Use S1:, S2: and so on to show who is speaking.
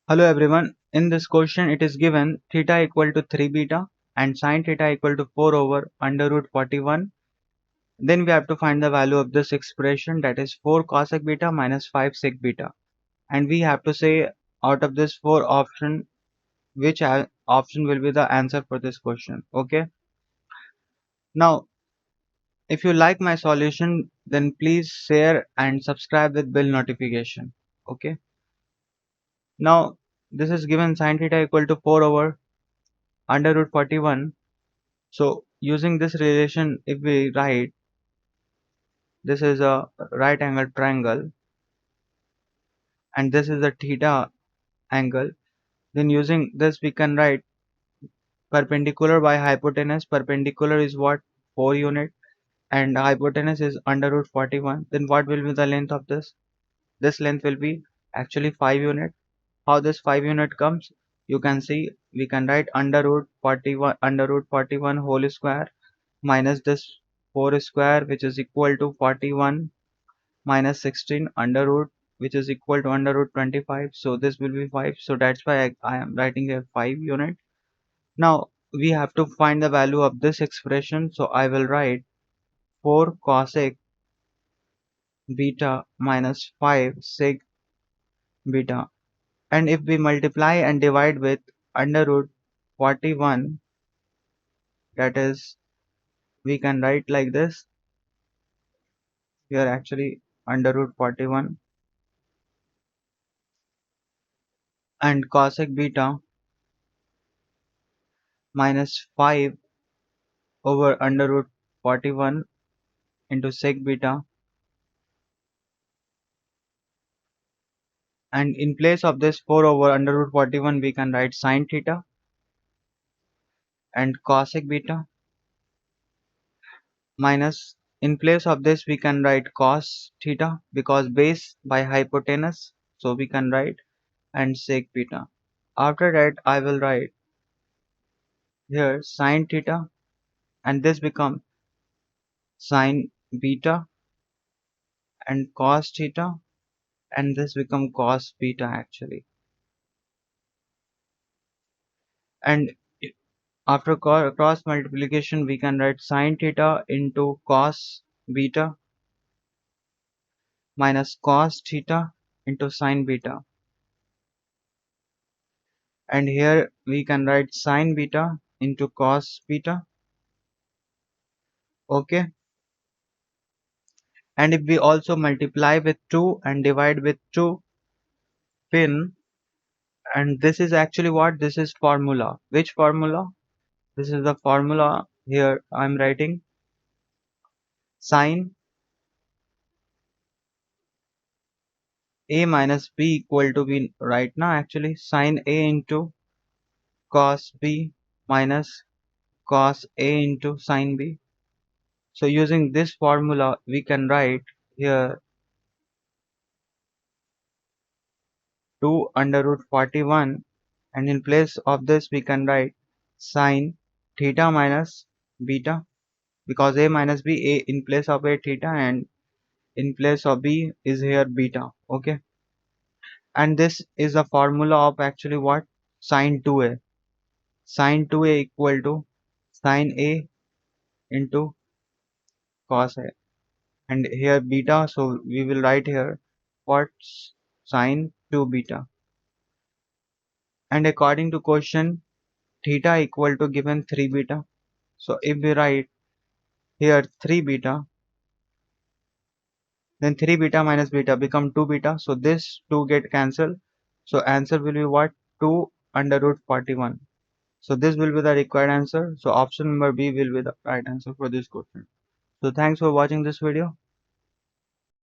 S1: Hello everyone. In this question it is given theta equal to 3 beta and sin theta equal to 4 over under root 41. Then we have to find the value of this expression, that is 4 cosec beta minus 5 sec beta. And we have to say out of this 4 option which option will be the answer for this question. Okay. Now if you like my solution then please share and subscribe with bell notification. Okay. Now this is given sin theta equal to 4 over under root 41. So using this relation, if we write this is a right angle triangle and this is a theta angle, then using this we can write perpendicular by hypotenuse. Perpendicular is what? 4 unit, and hypotenuse is under root 41. Then what will be the length of this? This length will be actually 5 unit. How this 5 unit comes? You can see we can write under root 41 whole square minus this 4 square, which is equal to 41 minus 16 under root, which is equal to under root 25. So this will be 5. So that's why I am writing here 5 unit. Now we have to find the value of this expression. So I will write 4 cosec beta minus 5 sec beta. And if we multiply and divide with under root 41, that is, we can write like this. Here actually under root 41 and cosec beta minus 5 over under root 41 into sec beta, and in place of this 4 over under root 41 we can write sin theta and cosec beta minus, in place of this we can write cos theta because base by hypotenuse, so we can write, and sec beta. After that I will write here sin theta, and this becomes sin beta, and cos theta, and this become cos beta actually. And after cross multiplication we can write sin theta into cos beta minus cos theta into sin beta, and here we can write sin beta into cos beta. Okay, and if we also multiply with 2 and divide with 2, then, and this is actually what? This is formula. Which formula? This is the formula. Here I'm writing sin a minus b equal to b, right now actually sin a into cos b minus cos a into sin b. So using this formula we can write here 2 under root 41, and in place of this we can write sin theta minus beta, because a minus b, a in place of a theta and in place of b is here beta. Okay, and this is the formula of actually what? Sin 2a. Sin 2a equal to sin a into cos a, and here beta, so we will write here what? Sin 2 beta. And according to question, theta equal to given 3 beta. So if we write here 3 beta, then 3 beta minus beta become 2 beta. So this 2 get cancelled. So answer will be what? 2 under root 41. So this will be the required answer. So option number B will be the right answer for this question. So thanks for watching this video.